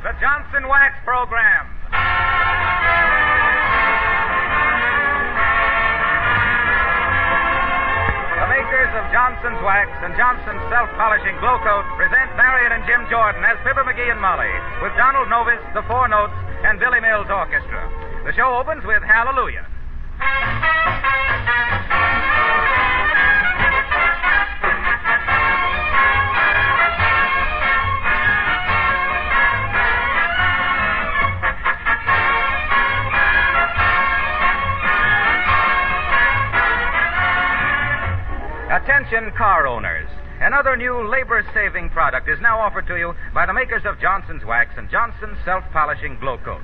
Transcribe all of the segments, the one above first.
the Johnson Wax Program. The makers of Johnson's Wax and Johnson's Self-Polishing Glow Coat present Marian and Jim Jordan as Fibber McGee and Molly, with Donald Novis, the Four Notes, and Billy Mills Orchestra. The show opens with Hallelujah. Attention car owners. Another new labor-saving product is now offered to you by the makers of Johnson's Wax and Johnson's Self-Polishing Glow Coat.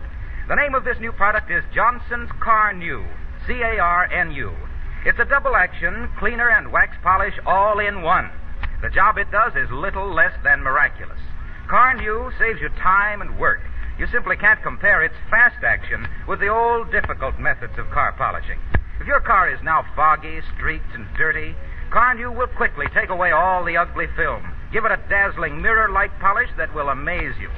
The name of this new product is Johnson's Car-New, C-A-R-N-U. It's a double-action cleaner and wax polish all in one. The job it does is little less than miraculous. Car-New saves you time and work. You simply can't compare its fast action with the old difficult methods of car polishing. If your car is now foggy, streaked, and dirty, Car-New will quickly take away all the ugly film. Give it a dazzling mirror-like polish that will amaze you.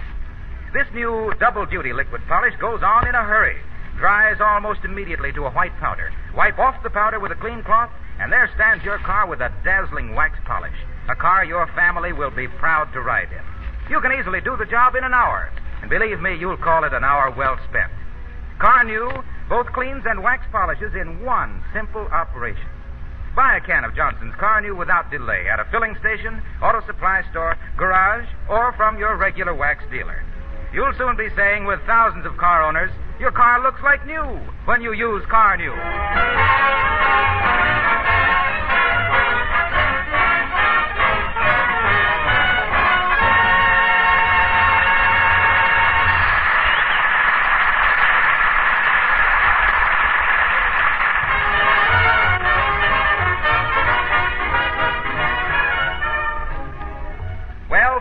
This new double-duty liquid polish goes on in a hurry, dries almost immediately to a white powder. Wipe off the powder with a clean cloth, and there stands your car with a dazzling wax polish, a car your family will be proud to ride in. You can easily do the job in an hour, and believe me, you'll call it an hour well spent. Car-New both cleans and wax polishes in one simple operation. Buy a can of Johnson's Car-New without delay at a filling station, auto supply store, garage, or from your regular wax dealer. You'll soon be saying with thousands of car owners, your car looks like new when you use Car-New.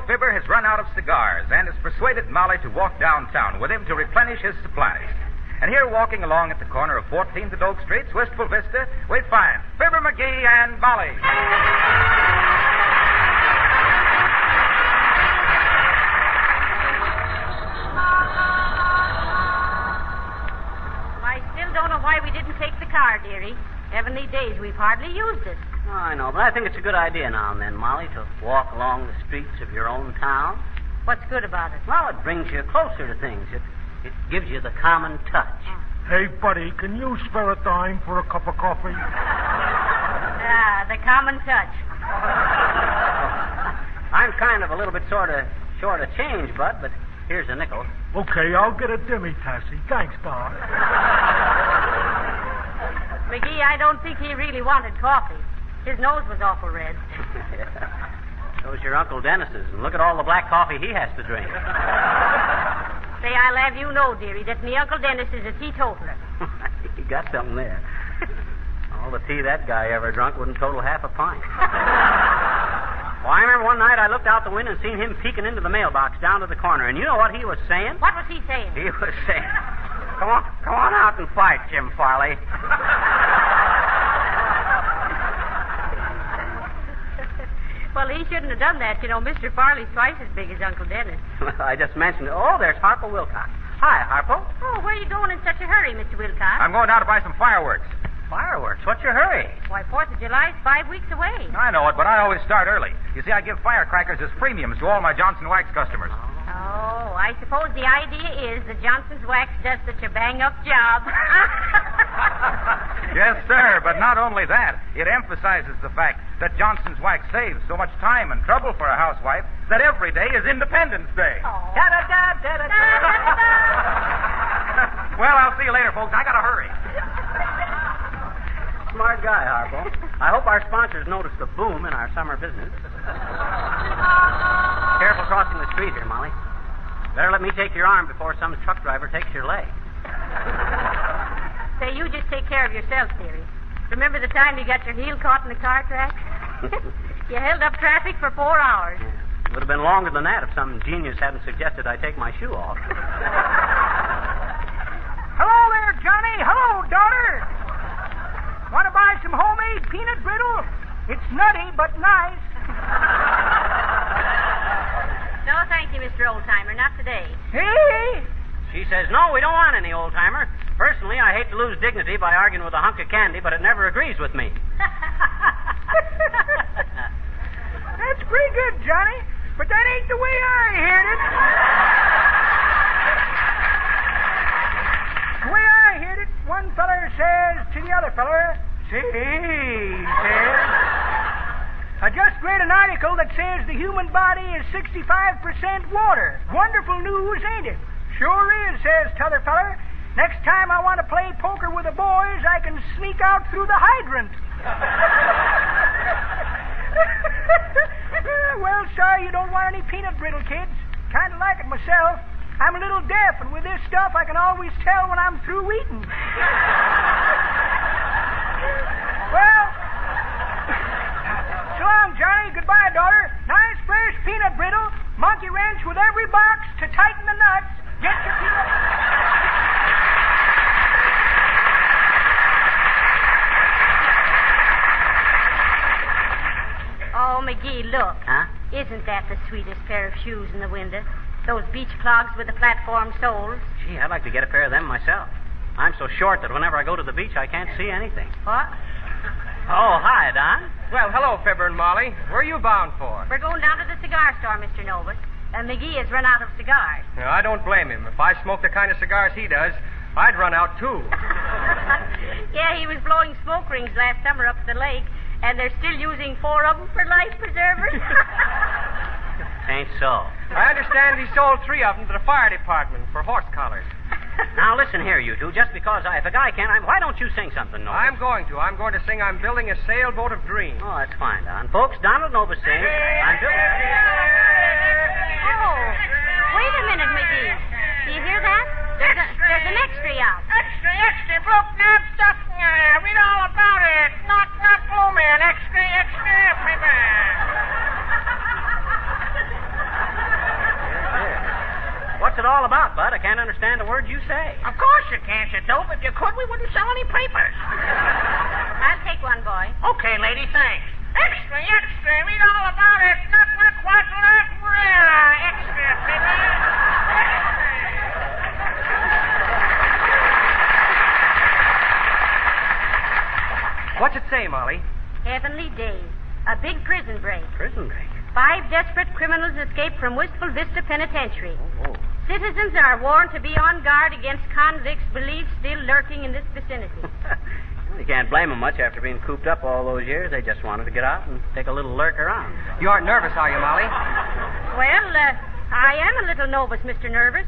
Fibber has run out of cigars and has persuaded Molly to walk downtown with him to replenish his supplies. And here, walking along at the corner of 14th and Oak Streets, Wistful Vista, we find Fibber McGee and Molly. I still don't know why we didn't take the car, dearie. Heavenly days, we've hardly used it. Oh, I know, but I think it's a good idea now and then, Molly, to walk along the streets of your own town. What's good about it? Well, it brings you closer to things. It gives you the common touch. Hey, buddy, can you spare a dime for a cup of coffee? The common touch. I'm kind of a little bit short of change, Bud, but here's a nickel. Okay, I'll get a dimmy-tassy. Thanks, Doc. McGee, I don't think he really wanted coffee. His nose was awful red. So's your Uncle Dennis's, and look at all the black coffee he has to drink. Say, I'll have you know, dearie, that me Uncle Dennis is a teetotaler. You got something there. All the tea that guy ever drunk wouldn't total half a pint. Well, I remember one night I looked out the window and seen him peeking into the mailbox down to the corner, and you know what he was saying? What was he saying? He was saying, Come on out and fight, Jim Farley. Well, he shouldn't have done that. You know, Mr. Farley's twice as big as Uncle Dennis. Well, I just mentioned it. Oh, there's Harpo Wilcox. Hi, Harpo. Oh, where are you going in such a hurry, Mr. Wilcox? I'm going down to buy some fireworks. Fireworks? What's your hurry? Why, 4th of July is 5 weeks away. I know it, but I always start early. You see, I give firecrackers as premiums to all my Johnson Wax customers. Oh, I suppose the idea is that Johnson's Wax does such a bang-up job. Yes, sir, but not only that. It emphasizes the fact that Johnson's Wax saves so much time and trouble for a housewife that every day is Independence Day. Oh. Well, I'll see you later, folks. I gotta hurry. Smart guy, Harpo. I hope our sponsors notice the boom in our summer business. Careful crossing the street here, Molly. Better let me take your arm before some truck driver takes your leg. Say, you just take care of yourself, dearie. Remember the time you got your heel caught in the car track? You held up traffic for 4 hours. It would have been longer than that if some genius hadn't suggested I take my shoe off. Hello there, Johnny. Hello, daughter. Want to buy some homemade peanut brittle? It's nutty, but nice. No, thank you, Mr. Mr. Old-Timer, not today. Hey! She says, no, we don't want any old-timer. Personally, I hate to lose dignity by arguing with a hunk of candy, but it never agrees with me. That's pretty good, Johnny. But that ain't the way I heard it. The way I heard it, one feller says to the other feller, see, says, I just read an article that says the human body is 65% water. Wonderful news, ain't it? Sure is, says t'other feller. Next time I want to play poker with the boys, I can sneak out through the hydrant. Well, sorry you don't want any peanut brittle, kids. Kind of like it myself. I'm a little deaf, and with this stuff I can always tell when I'm through eating. Well, so long, Johnny. Goodbye, daughter. Nice fresh peanut brittle. Monkey wrench with every box to tighten the nuts. Get your peanut... Oh, McGee, look. Huh? Isn't that the sweetest pair of shoes in the window? Those beach clogs with the platform soles. Gee, I'd like to get a pair of them myself. I'm so short that whenever I go to the beach, I can't see anything. What? Oh, hi, Don. Well, hello, Fibber and Molly. Where are you bound for? We're going down to the cigar store, Mr. Novus. McGee has run out of cigars. No, I don't blame him. If I smoked the kind of cigars he does, I'd run out, too. Yeah, he was blowing smoke rings last summer up at the lake, and they're still using 4 of them for life preservers. Ain't so. I understand he sold 3 of them to the fire department for horse collars. Now, listen here, you two. Just because if a guy can't, why don't you sing something, Novus? I'm going to. I'm going to sing I'm Building a Sailboat of Dreams. Oh, that's fine, Don. Folks, Donald Novus sings I'm building... Oh, wait a minute, McGee. Do you hear that? There's an extra out. Extra, broke knob stuff. Read all about it. Not blue man. Extra, paper. What's it all about, Bud? I can't understand a word you say. Of course you can't, you dope. If you could, we wouldn't sell any papers. I'll take one, boy. Okay, lady, thanks. Extra, read all about it. Not extra, paper. What's it say, Molly? Heavenly days. A big prison break. Prison break? 5 desperate criminals escaped from Wistful Vista Penitentiary. Oh. Citizens are warned to be on guard against convicts believed still lurking in this vicinity. You can't blame them much after being cooped up all those years. They just wanted to get out and take a little lurk around. You aren't nervous, are you, Molly? Well, I am a little nervous, Mr. Nervous.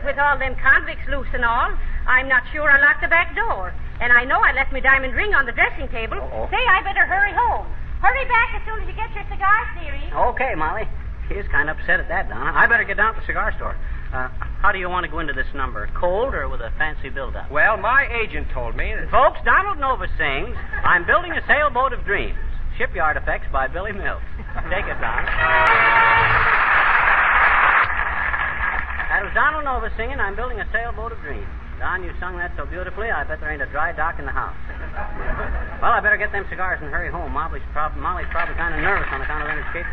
With all them convicts loose and all, I'm not sure I locked the back door. And I know I left my diamond ring on the dressing table. Uh-oh. Say, I better hurry home. Hurry back as soon as you get your cigars, dearie. Okay, Molly. She is kind of upset at that, Donna. I better get down to the cigar store. How do you want to go into this number? Cold or with a fancy build-up? Well, my agent told me that... Folks, Donald Novus sings I'm Building a Sailboat of Dreams. Shipyard Effects by Billy Mills. Take it, Don. That was Donald Novus singing I'm Building a Sailboat of Dreams. Don, you sung that so beautifully, I bet there ain't a dry dock in the house. Well, I better get them cigars and hurry home. Molly's probably kind of nervous on account of them escape.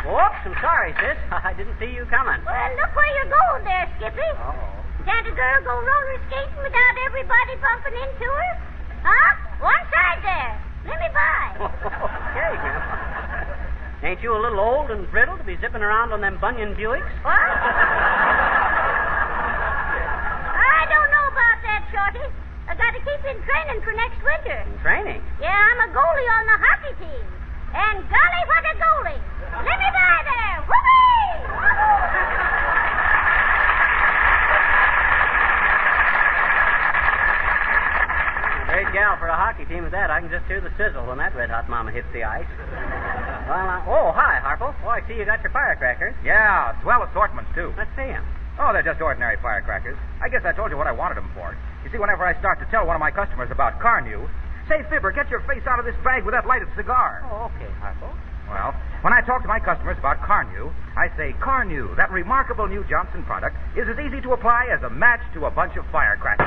Whoops, I'm sorry, sis. I didn't see you coming. Well, look where you're going there, Skippy. Uh-oh. Can't a girl go roller skating without everybody bumping into her? Huh? One side there. Let me by. Okay, Grandpa. Ain't you a little old and brittle to be zipping around on them Bunyan Buicks? What? I don't know about that, Shorty. I got to keep in training for next winter. In training? Yeah, I'm a goalie on the hockey team. And golly, what a goalie. Let me by there. Whoopee! Great gal for a hockey team at that. I can just hear the sizzle when that red-hot mama hits the ice. Well, hi, Harpo. Oh, I see you got your firecrackers. Yeah, swell assortments, too. Let's see them. Oh, they're just ordinary firecrackers. I guess I told you what I wanted them for. You see, whenever I start to tell one of my customers about car news, say, Fibber, get your face out of this bag with that lighted cigar. Oh, okay, Harpo. Well, when I talk to my customers about Carnew, I say Carnew, that remarkable new Johnson product, is as easy to apply as a match to a bunch of firecrackers.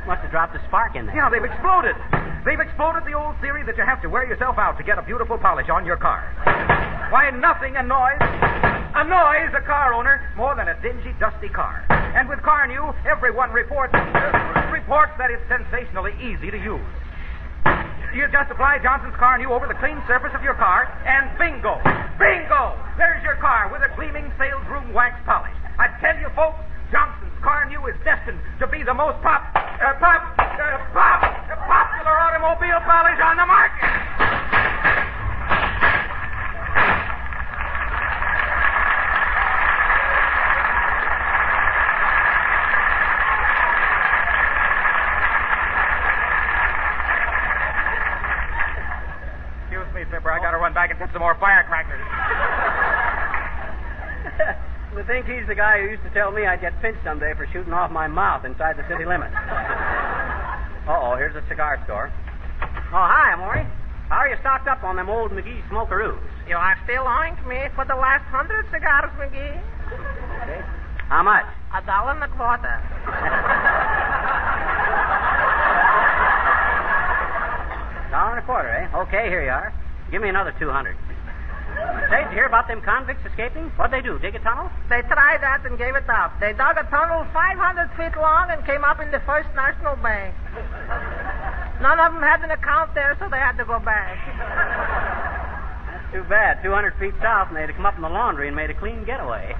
Must have dropped a spark in there. Yeah, they've exploded. They've exploded the old theory that you have to wear yourself out to get a beautiful polish on your car. Why, nothing annoys a car owner more than a dingy, dusty car. And with Car New, everyone reports that it's sensationally easy to use. You just apply Johnson's Car New over the clean surface of your car, and bingo! Bingo! There's your car with a gleaming sales room wax polish. I tell you, folks, Johnson's Car New is destined to be the most popular automobile polish on the market. Excuse me, Fibber. I got to run back and get some more firecrackers. I think he's the guy who used to tell me I'd get pinched someday for shooting off my mouth inside the city limits. Uh-oh, here's a cigar store. Oh, hi, Maury. How are you stocked up on them old McGee smokeroos? You are still owing to me for the last 100 cigars, McGee. Okay. How much? $1.25. $1.25, eh? Okay, here you are. Give me another 200. Say, did you hear about them convicts escaping? What'd they do, dig a tunnel? They tried that and gave it up. They dug a tunnel 500 feet long and came up in the First National Bank. None of them had an account there, so they had to go back. That's too bad. 200 feet south, and they'd have come up in the laundry and made a clean getaway.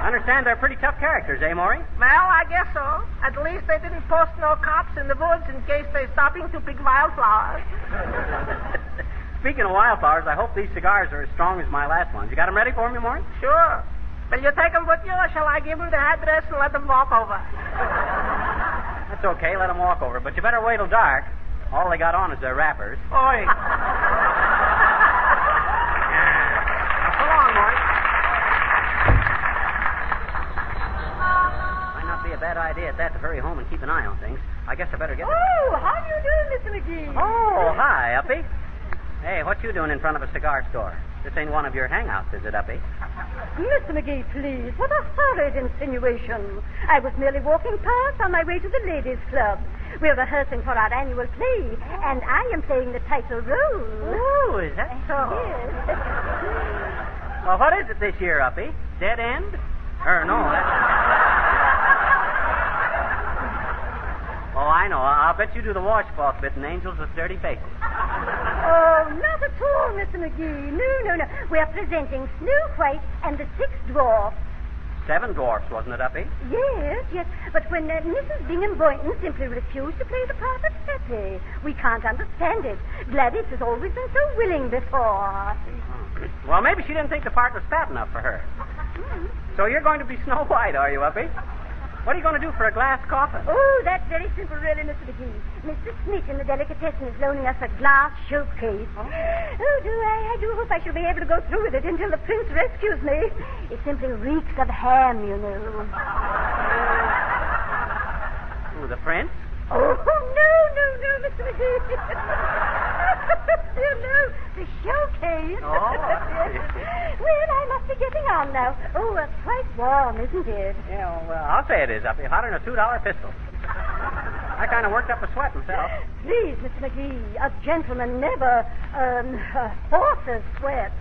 I understand they're pretty tough characters, eh, Maury? Well, I guess so. At least they didn't post no cops in the woods in case they're stopping to pick wildflowers. Speaking of wildflowers, I hope these cigars are as strong as my last ones. You got them ready for me, Maury? Sure. Will you take them with you, or shall I give them the address and let them walk over? That's okay. Let them walk over. But you better wait till dark. All they got on is their wrappers. Oi. Now, so long, Maury. Might not be a bad idea at that to hurry home and keep an eye on things. I guess I better get... Oh, how do you do, Mr. McGee? Oh, hi, Uppy. Hey, what you doing in front of a cigar store? This ain't one of your hangouts, is it, Uppy? Mr. McGee, please. What a horrid insinuation. I was merely walking past on my way to the ladies' club. We're rehearsing for our annual play, and I am playing the title role. Oh, is that so? Yes. Well, what is it this year, Uppy? Dead End? No, Oh, I know. I'll bet you do the washcloth bit in Angels with Dirty Faces. Oh, not at all, Mr. McGee. No. We're presenting Snow White and the Six Dwarfs. 7 dwarfs, wasn't it, Uppy? Yes. But when Mrs. Bingham Boynton simply refused to play the part of Peppy, we can't understand it. Gladys has always been so willing before. Well, maybe she didn't think the part was fat enough for her. So you're going to be Snow White, are you, Uppy? What are you going to do for a glass coffin? Oh, that's very simple, really, Mr. McGee. Mr. Smith in the delicatessen is loaning us a glass showcase. Oh, I do hope I shall be able to go through with it until the prince rescues me. It simply reeks of ham, you know. Who, the prince? Oh, no, Mr. McGee. You know, the showcase. Oh. Well, I must be getting on now. Oh, it's quite warm, isn't it? Yeah, well, I'll say it is, Uppy. Hotter than a $2 pistol. I kind of worked up a sweat myself. Please, Mr. McGee, a gentleman never, horses sweat.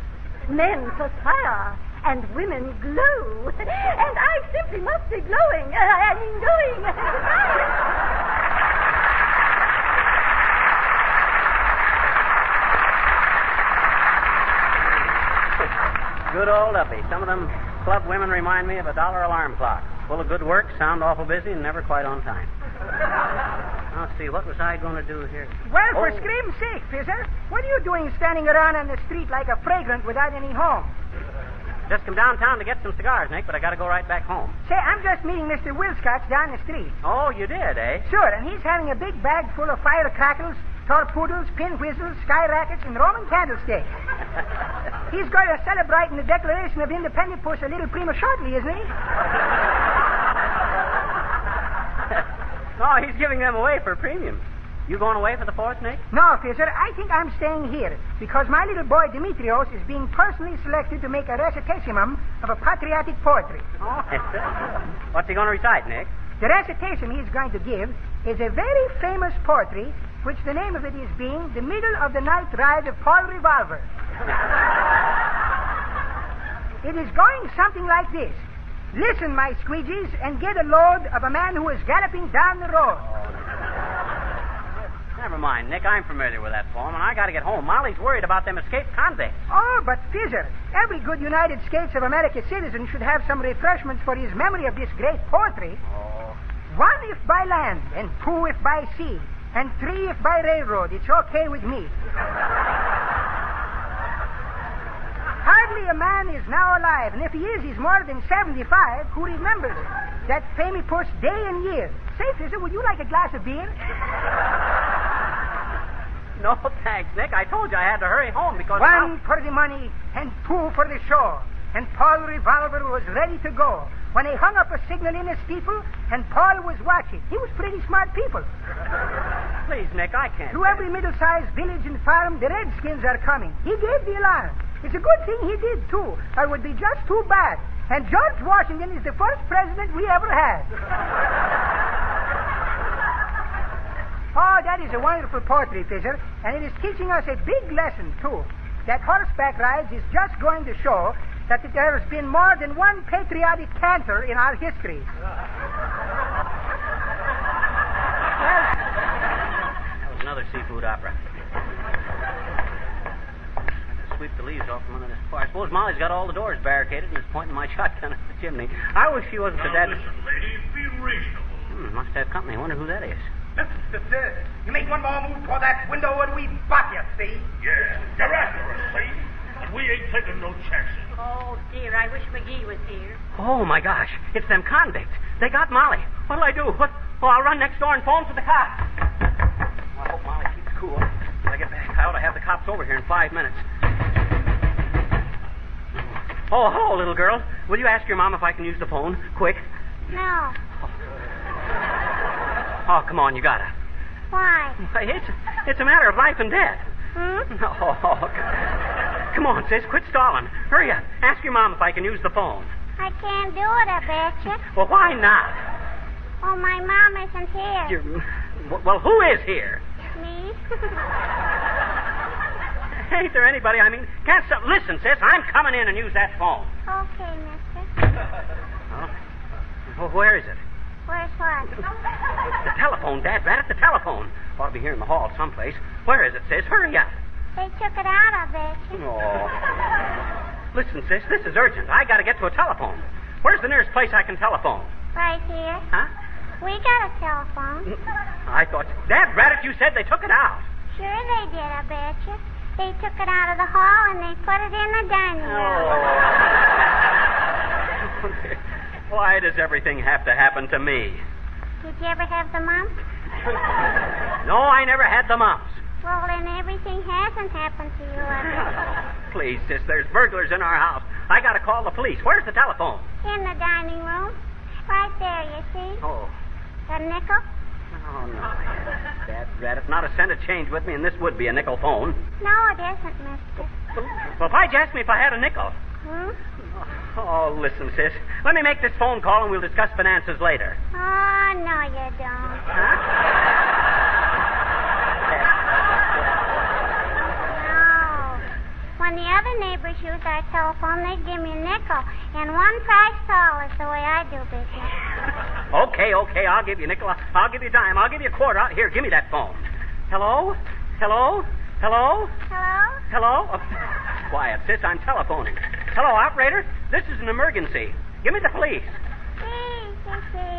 Men perspire, and women glow. And I simply must be glowing. Going. Good old Uppy. Some of them club women remind me of a dollar alarm clock. Full of good work, sound awful busy, and never quite on time. Let's see, what was I going to do here? Well, for scream's sake, Fizzer, what are you doing standing around on the street like a fragrant without any home? Just come downtown to get some cigars, Nick, but I got to go right back home. Say, I'm just meeting Mr. Wilscott down the street. Oh, you did, eh? Sure, and he's having a big bag full of firecrackers, torpedoes, pin whistles, sky rockets, and Roman candlesticks. He's going to celebrate in the Declaration of Independence a little prematurely, isn't he? Oh, he's giving them away for premiums. You going away for the 4th, Nick? No, Fisher, I think I'm staying here because my little boy Demetrios is being personally selected to make a recitation of a patriotic poetry. Oh, what's he going to recite, Nick? The recitation he's going to give is a very famous poetry, which the name of it is being The Middle of the Night Ride of Paul Revolver. It is going something like this. Listen, my squeegees, and get a load of a man who is galloping down the road. Never mind, Nick. I'm familiar with that poem, and I got to get home. Molly's worried about them escaped convicts. Oh, but Fisher, every good United States of America citizen should have some refreshments for his memory of this great poetry. Oh. 1 if by land, and 2 if by sea, and 3 if by railroad. It's okay with me. Hardly a man is now alive, and if he is, he's more than 75. Who remembers that famous day and year? Say, Fisher, would you like a glass of beer? No, thanks, Nick. I told you I had to hurry home because... 1 for the money, and 2 for the show. And Paul Revolver was ready to go when they hung up a signal in a steeple, and Paul was watching. He was pretty smart people. Please, Nick, I can't... To every middle-sized village and farm, the Redskins are coming. He gave the alarm. It's a good thing he did, too, or it would be just too bad. And George Washington is the first president we ever had. Oh, that is a wonderful poetry, Fisher, and it is teaching us a big lesson, too. That horseback rides is just going to show that there has been more than one patriotic cancer in our history. That was another seafood opera. Sweep the leaves off from under this fire. I suppose Molly's got all the doors barricaded and is pointing my shotgun at the chimney. I wish she wasn't so dead. Listen, lady, be reasonable. Must have company. I wonder who that is. Sister, you make one more move toward that window and we bop you, see? Yeah, you're after us, see? And we ain't taking no chances. Oh, dear, I wish McGee was here. Oh, my gosh. It's them convicts. They got Molly. What'll I do? Oh, I'll run next door and phone for the cops. I hope Molly keeps cool. When I get back, I ought to have the cops over here in 5 minutes. Oh, hello, little girl. Will you ask your mom if I can use the phone? Quick. No. Oh, come on, you gotta. Why? It's a matter of life and death. Hmm? Oh, come on, sis, quit stalling. Hurry up. Ask your mom if I can use the phone. I can't do it, I betcha. Well, why not? Oh, my mom isn't here. Well, who is here? Me? Ain't there anybody? I mean, can't stop. Listen, sis, I'm coming in and use that phone. Okay, mister. Well, where is it? Where's what? The telephone, Dad. Right at the telephone. Ought to be here in the hall someplace. Where is it, sis? Hurry up. They took it out, I betcha. Oh. Listen, sis, this is urgent. I got to get to a telephone. Where's the nearest place I can telephone? Right here. Huh? We got a telephone. I thought... Dad, Radit, you said they took it out. Sure they did, I betcha. They took it out of the hall and they put it in the dining room. Oh. Why does everything have to happen to me? Did you ever have the mumps? No, I never had the mumps. Well, then everything hasn't happened to you, I bet. Please, sis, there's burglars in our house. I got to call the police. Where's the telephone? In the dining room. Right there, you see. Oh. Got a nickel? Oh, no. That's Radit. Not a cent of change with me, and this would be a nickel phone. No, it isn't, mister. Well, why'd you ask me if I had a nickel? Hmm? Oh, listen, sis. Let me make this phone call, and we'll discuss finances later. Oh, no, you don't. Huh? No. When the other neighbors use our telephone, they give me a nickel. And one price tall is the way I do business. Okay. I'll give you a nickel. I'll give you a dime. I'll give you a quarter. Here, give me that phone. Hello? Hello? Oh, quiet, sis. I'm telephoning. Hello, operator. This is an emergency. Give me the police. See.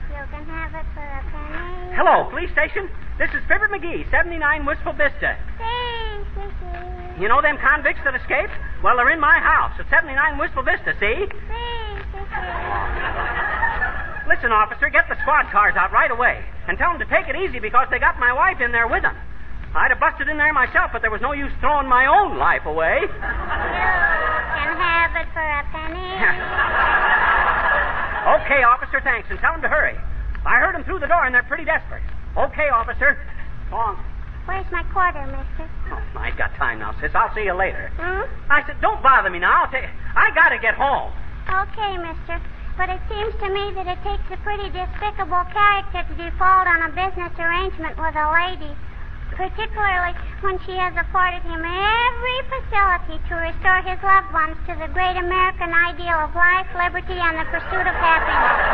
You can have it for a penny. Hello, police station. This is Fibber McGee, 79 Wistful Vista. See. You know them convicts that escaped? Well, they're in my house at 79 Wistful Vista, see? Listen, officer, get the squad cars out right away and tell them to take it easy because they got my wife in there with them. I'd have busted in there myself, but there was no use throwing my own life away. You can have it for a penny. Okay, officer, thanks, and tell them to hurry. I heard them through the door, and they're pretty desperate. Okay, officer. Go on. Where's my quarter, mister? Oh, I got time now, sis. I'll see you later. Hmm? I said, don't bother me now. I got to get home. Okay, mister. But it seems to me that it takes a pretty despicable character to default on a business arrangement with a lady, particularly when she has afforded him every facility to restore his loved ones to the great American ideal of life, liberty, and the pursuit of happiness.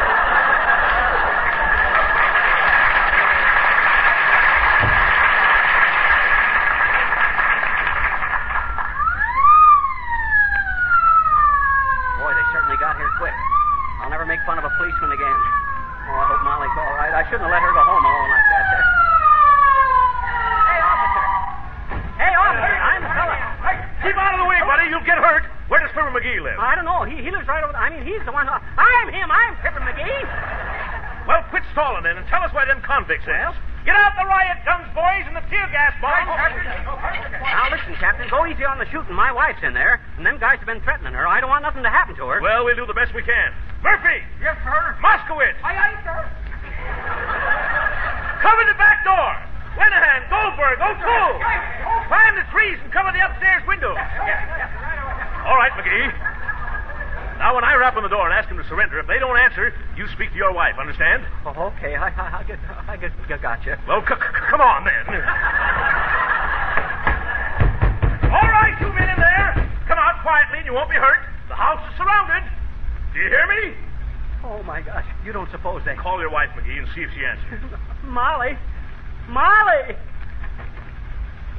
Got here quick. I'll never make fun of a policeman again. Oh, I hope Molly's all right. I shouldn't have let her go home alone like that. Hey, officer! Hey, officer! I'm the fella. Hey, keep out of the way, buddy. You'll get hurt. Where does Fibber McGee live? I don't know. He lives right over there. I mean, he's the one. I'm him. I'm Fibber McGee. Well, quit stalling then and tell us where them convicts is. Get out the riot guns, boys, and the tear gas bombs. Now, listen, Captain. Go easy on the shooting. My wife's in there, and them guys have been threatening her. I don't want nothing to happen to her. Well, we'll do the best we can. Murphy! Yes, sir. Moskowitz! Aye, aye, sir. Cover the back door! Lenahan, Goldberg, O'Toole! Climb the trees and cover the upstairs windows. All right, McGee. Now, when I rap on the door and ask them to surrender, if they don't answer, you speak to your wife, understand? Oh, okay. I gotcha. Well, come on, then. All right, you men in there. Come out quietly and you won't be hurt. The house is surrounded. Do you hear me? Oh, my gosh. You don't suppose they... Call your wife, McGee, and see if she answers. Molly! Molly!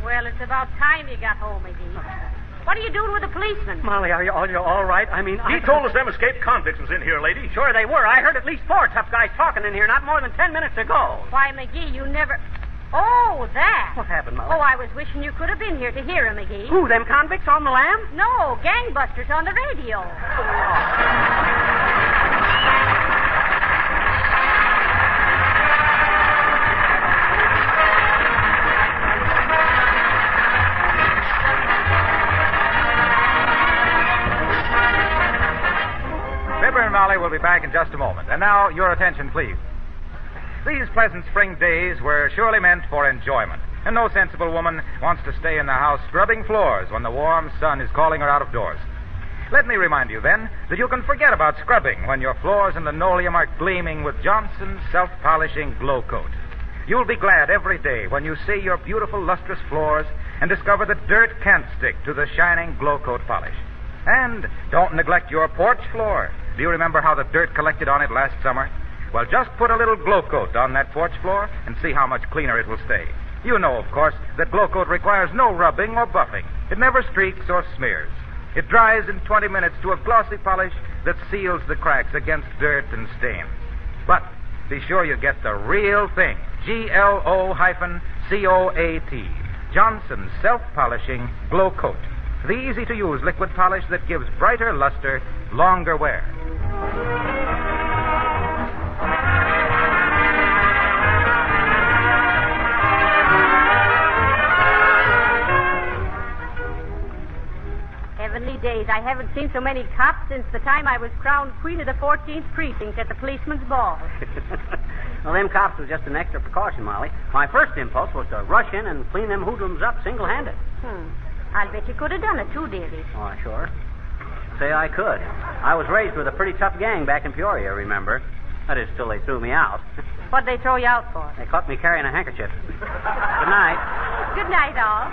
Well, it's about time you got home, McGee. What are you doing with the policeman? Molly, are you all right? I mean, He told us them escaped convicts was in here, lady. Sure they were. I heard at least 4 tough guys talking in here not more than 10 minutes ago. Why, McGee, you never... Oh, that. What happened, Molly? Oh, I was wishing you could have been here to hear him, McGee. Who, them convicts on the lam? No, gangbusters on the radio. Fibber and Molly will be back in just a moment. And now, your attention, please. These pleasant spring days were surely meant for enjoyment, and no sensible woman wants to stay in the house scrubbing floors when the warm sun is calling her out of doors. Let me remind you, then, that you can forget about scrubbing when your floors and linoleum are gleaming with Johnson's self-polishing Glow Coat. You'll be glad every day when you see your beautiful, lustrous floors and discover that dirt can't stick to the shining Glow Coat polish. And don't neglect your porch floor. Do you remember how the dirt collected on it last summer? Well, just put a little Glow Coat on that porch floor and see how much cleaner it will stay. You know, of course, that Glow Coat requires no rubbing or buffing. It never streaks or smears. It dries in 20 minutes to a glossy polish that seals the cracks against dirt and stains. But be sure you get the real thing. GLO-COAT. Johnson's self-polishing Glow Coat. The easy-to-use liquid polish that gives brighter luster, longer wear. Heavenly days. I haven't seen so many cops since the time I was crowned queen of the 14th precinct at the policeman's ball. Well, them cops was just an extra precaution, Molly. My first impulse was to rush in and clean them hoodlums up single-handed. I'll bet you could have done it, too, dearie. Oh, sure. Say I could. I was raised with a pretty tough gang back in Peoria, remember? That is, till they threw me out. What'd they throw you out for? They caught me carrying a handkerchief. Good night. Good night, all.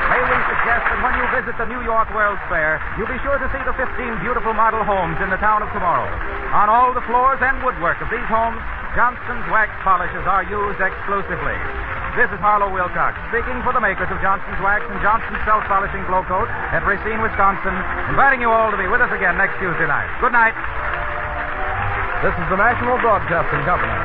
May we suggest that when you visit the New York World's Fair, you'll be sure to see the 15 beautiful model homes in the town of tomorrow. On all the floors and woodwork of these homes, Johnson's wax polishes are used exclusively. This is Harlow Wilcox, speaking for the makers of Johnson's Wax and Johnson's Self-Polishing Glow Coat at Racine, Wisconsin, inviting you all to be with us again next Tuesday night. Good night. This is the National Broadcasting Company.